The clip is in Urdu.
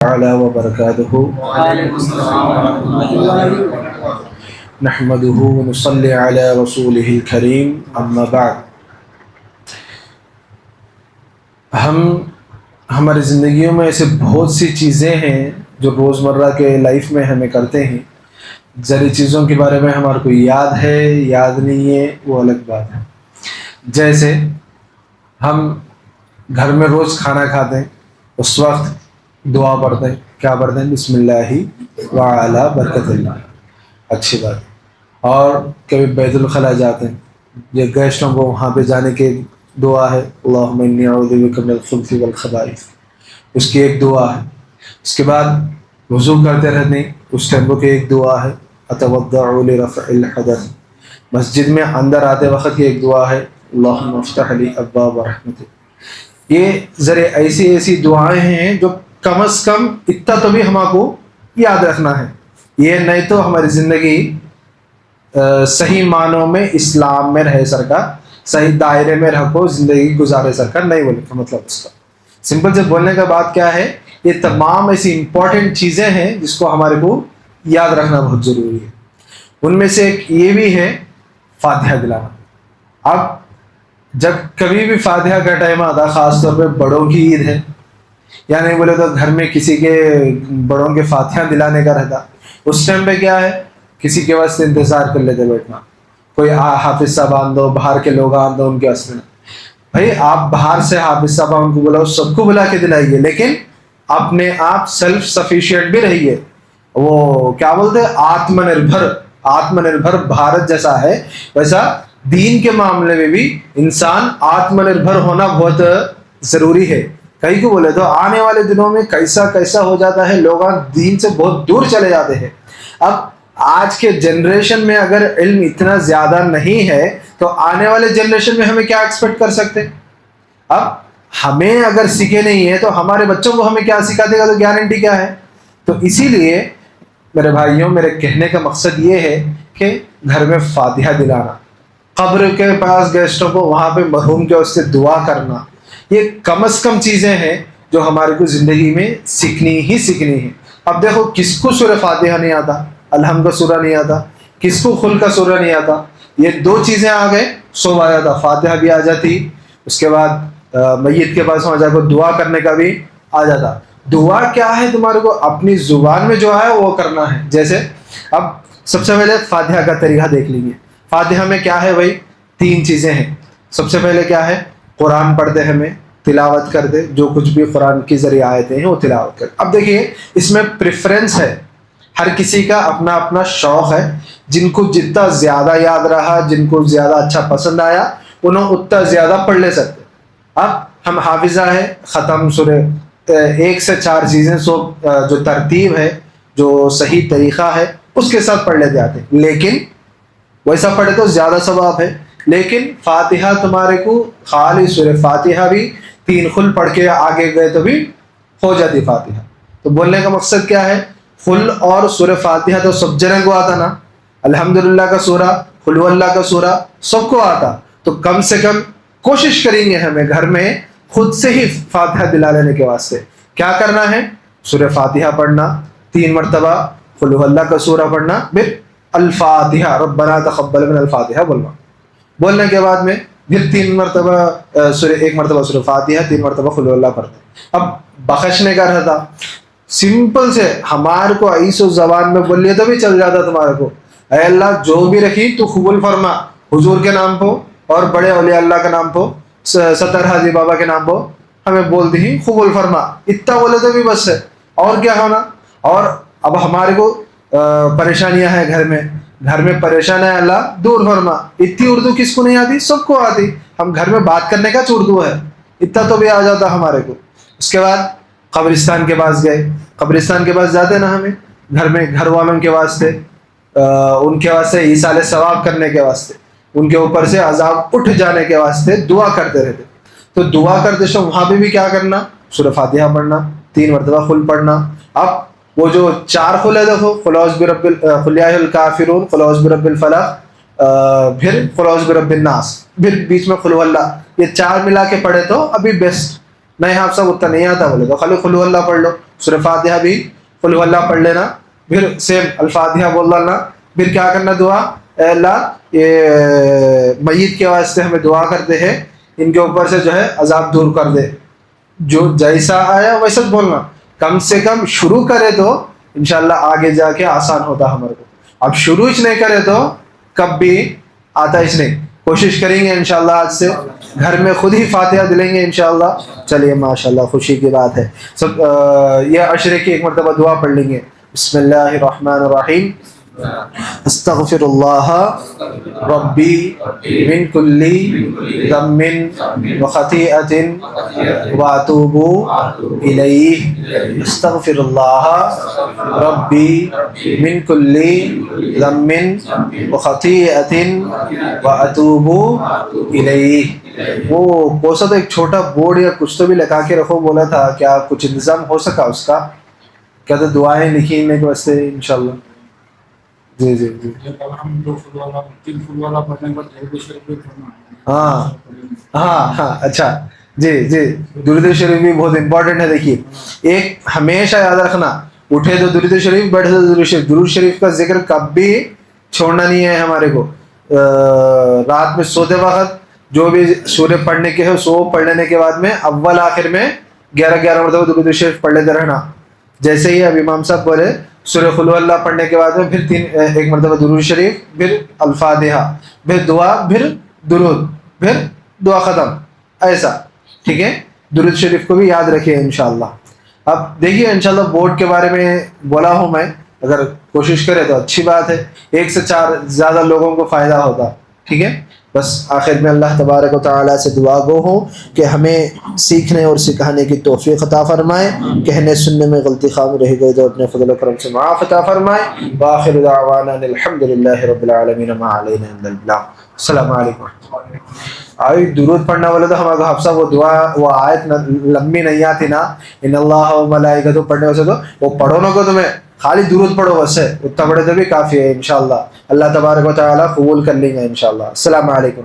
تعالى وبركاته نحمده ونصلي على رسوله الكريم اما بعد ہماری زندگیوں میں ایسے بہت سی چیزیں ہیں جو روزمرہ کے لائف میں ہمیں کرتے ہیں. ذری چیزوں کے بارے میں ہمارے کو یاد ہے یاد نہیں ہے وہ الگ بات ہے. جیسے ہم گھر میں روز کھانا کھاتے ہیں اس وقت دعا پڑھتے ہیں. کیا پڑھتے ہیں؟ بسم اللہ وعلی برکت اللہ. اچھی بات. اور کبھی بیت الخلاء جاتے ہیں یا گیسٹوں کو وہاں پہ جانے کی دعا ہے اللہم انی اعوذ بک من الخبث والخبائث. اس کی ایک دعا ہے. اس کے بعد وضو کرتے رہتے ہیں اس ٹائم کی ایک دعا ہے اتوضع لرفع الحدث. مسجد میں اندر آتے وقت کی ایک دعا ہے اللہم افتح لی ابواب رحمتک. یہ ذرے ایسی دعائیں ہیں جو کم از کم اتنا تو بھی ہمارے کو یاد رکھنا ہے. یہ نہیں تو ہماری زندگی صحیح معنوں میں اسلام میں رہے سر کا صحیح دائرے میں رہ کو زندگی گزارے سر کا نہیں بولے کا مطلب اس کا سمپل سے بولنے کا بات کیا ہے. یہ تمام ایسی امپورٹنٹ چیزیں ہیں جس کو ہمارے کو یاد رکھنا بہت ضروری ہے. ان میں سے ایک یہ بھی ہے فاتحہ دلانا. اب جب کبھی بھی فاتحہ کا ٹائم آتا خاص طور پہ بڑوں کی عید ہے یا نہیں بولے تو گھر میں کسی کے بڑوں کے فاتحہ دلانے کا رہتا اس ٹائم پہ کیا ہے کسی کے واسطے انتظار کر لیتے بیٹھنا. کوئی حافظ صاحب آن دو باہر کے لوگ آن دو ان کے واسطے. بھائی آپ باہر سے حافظ صاحب ان کو بلاؤ سب کو بلا کے دلائیے لیکن اپنے آپ سیلف سفیشینٹ بھی رہیے. وہ کیا بولتے ہیں آتم نربھر بھارت جیسا ہے ویسا دین کے معاملے میں بھی انسان آتم نربھر ہونا بہت ضروری ہے. کئی کو بولے تو آنے والے دنوں میں کیسا ہو جاتا ہے لوگ دین سے بہت دور چلے جاتے ہیں. اب آج کے جنریشن میں اگر علم اتنا زیادہ نہیں ہے تو آنے والے جنریشن میں ہمیں کیا ایکسپیکٹ کر سکتے. اب ہمیں اگر سیکھے نہیں ہے تو ہمارے بچوں کو ہمیں کیا سکھا دے گا تو گارنٹی کیا ہے. تو اسی لیے میرے بھائیوں میرے کہنے کا مقصد یہ ہے کہ گھر میں فاتحہ دلانا, قبر کے پاس گیسٹوں کو وہاں پہ مرحوم کے واسطے دعا کرنا, یہ کم از کم چیزیں ہیں جو ہمارے کو زندگی میں سیکھنی ہے. اب دیکھو کس کو سورہ فاتحہ نہیں آتا, الحمد کا سورہ نہیں آتا, کس کو خل کا سورہ نہیں آتا. یہ دو چیزیں آ گئے سو آ جاتا, فاتحہ بھی آ جاتی. اس کے بعد میت کے پاس وہاں جا کر دعا کرنے کا بھی آ جاتا. دعا کیا ہے تمہارے کو اپنی زبان میں جو ہے وہ کرنا ہے. جیسے اب سب سے پہلے فاتحہ کا طریقہ دیکھ لیجیے. فاتحہ میں کیا ہے بھائی 3 چیزیں ہیں. سب سے پہلے کیا ہے قرآن پڑھتے ہمیں تلاوت کر دے, جو کچھ بھی قرآن کے ذریعے آیتیں ہیں وہ تلاوت کر. اب دیکھیے اس میں پریفرنس ہے, ہر کسی کا اپنا اپنا شوق ہے. جن کو جتنا زیادہ یاد رہا جن کو زیادہ اچھا پسند آیا انہوں اتنا زیادہ پڑھ لے سکتے. اب ہم حافظہ ہے ختم سورہ 1 سے 4 چیزیں جو ترتیب ہے جو صحیح طریقہ ہے اس کے ساتھ پڑھ لیتے آتے ہیں. لیکن ویسا پڑھے تو زیادہ ثواب ہے. لیکن فاتحہ تمہارے کو خالی سورہ فاتحہ بھی 3 خل پڑھ کے آگے گئے تو بھی ہو جاتی فاتحہ. تو بولنے کا مقصد کیا ہے, خل اور سورہ فاتحہ تو سب جنے کو آتا نا, الحمدللہ کا سورہ قل اللہ کا سورہ سب کو آتا. تو کم سے کم کوشش کریں گے ہمیں گھر میں خود سے ہی فاتحہ دلا لینے کے واسطے کیا کرنا ہے, سورہ فاتحہ پڑھنا 3 مرتبہ, قل اللہ کا سورہ پڑھنا, پھر الفاتحہ ربنا تقبل منا الفاتحہ بولنے کے بعد میں پھر 3 مرتبہ 1 مرتبہ سورہ فاتحہ 3 مرتبہ قل اللہ پڑھتے. اب بخشنے کا رہتا سمپل سے ہمارے کو ایسو زبان میں بولیے تو بھی چل جاتا تمہارے کو, اے اللہ جو بھی رکھی تو قبول فرما, حضور کے نام پہ اور بڑے اولیاء اللہ کا نام پہ, ستر حاجی بابا کے نام پہ ہمیں بول دی قبول فرما. اتنا بولے تو بھی بس ہے, اور کیا ہونا. اور اب ہمارے کو پریشانیاں ہیں گھر میں پریشان ہے اللہ دور فرما. اتنی اردو کس کو نہیں آتی, سب کو آتی. ہم گھر میں بات کرنے کا اردو ہے, اتنا تو بھی آ جاتا ہمارے کو. اس کے بعد قبرستان کے پاس گئے, قبرستان کے پاس جاتے نا ہمیں گھر میں گھر والوں کے واسطے ان کے واسطے ایصال ثواب کرنے کے واسطے ان کے اوپر سے عذاب اٹھ جانے کے واسطے دعا کرتے رہتے. تو دعا کرتے سو وہاں پہ بھی کیا کرنا, سورہ فاتحہ پڑھنا, 3 مرتبہ خل پڑھنا. اب وہ جو 4 خل ہے دیکھو قل اعوذ برب قل یا ایھا الکافرون, قل اعوذ برب الفلق, پھر قل اعوذ برب الناس, پھر بیچ میں قل اللہ, یہ 4 ملا کے پڑھے تو ابھی بیسٹ. نہیں آپ سب اتنا نہیں آتا بولے تو خالی قل اللہ پڑھ لو, سورہ فاتحہ بھی قل هو اللہ پڑھ لینا، پھر سیم الفاتحہ بول لانا، پھر کیا کرنا دعا، اے اللہ یہ میت کے واسطے ہمیں دعا کرتے ہیں، ان کے اوپر سے جو ہے عذاب دور کر دے، جو جیسا آیا ویسا بولنا، کم سے کم شروع کرے تو انشاءاللہ آگے جا کے آسان ہوتا ہمارے کو، اب شروع ہی نہیں کرے تو کب بھی آتا اس نہیں. کوشش کریں گے انشاءاللہ آج سے گھر میں خود ہی فاتحہ دلیں گے انشاءاللہ. چلیے ماشاءاللہ خوشی کی بات ہے. سب یہ عشرے کی ایک مرتبہ دعا پڑھ لیں گے. بسم اللہ الرحمن الرحیم. استغفر اللہ ربی من کل ذنب وخطیئۃ واتوب الیہ. استغفر اللہ ربی من کل ذنب وخطیئۃ واتوب الیہ. وہ کوسا تو ایک چھوٹا بورڈ یا کچھ تو بھی لگا کے رکھو بولا تھا، کیا کچھ انتظام ہو سکا اس کا؟ کیا تو دعائیں لکھنے کے واسطے انشاءاللہ. جی جی جی ہاں ہاں ہاں اچھا جی جی. درود شریف بھی بہت امپورٹنٹ ہے. دیکھیے ایک ہمیشہ یاد رکھنا، اٹھے تو درود شریف، بیٹھے تو درود شریف. درود شریف کا ذکر کبھی چھوڑنا نہیں ہے ہمارے کو. رات میں سوتے وقت جو بھی سورہ پڑھنے کے ہے سو پڑھ لینے کے بعد میں اول آخر میں 11 مرتبہ درود شریف پڑھ لیتے رہنا. جیسے ہی اب امام صاحب بولے سورہ قل اللہ پڑھنے کے بعد میں پھر ایک مرتبہ درود شریف، پھر الفاتحہ، پھر دعا، پھر درود، پھر دعا ختم، ایسا. ٹھیک ہے، درود شریف کو بھی یاد رکھیے انشاءاللہ. اب دیکھیے انشاءاللہ بورڈ کے بارے میں بولا ہوں میں، اگر کوشش کرے تو اچھی بات ہے، 1 سے 4 زیادہ لوگوں کو فائدہ ہوتا. ٹھیک ہے، بس آخر میں اللہ تبارک و تعالیٰ سے دعا گو ہوں کہ ہمیں سیکھنے اور سکھانے کی توفیق عطا فرمائے، کہنے سننے میں غلطی خامی رہ گئی تو اپنے فضل و کرم سے معاف عطا فرمائے. وآخر دعوانا الحمدللہ رب العالمین ما علینا الا البلاغ. السلام علیکم. آئی درود پڑھنا والے تو ہمارا حفصہ وہ دعا وہ آیت لمبی نہیں آتی نا، ان اللہ و ملائکتہ پڑھنے واسے تو وہ پڑھو نہ کو، تمہیں خالی درود پڑھو بس ہے، اتنا پڑھے تو بھی کافی ہے انشاءاللہ. اللہ تبارک و تعالیٰ قبول کر لیں گے انشاءاللہ. السلام علیکم.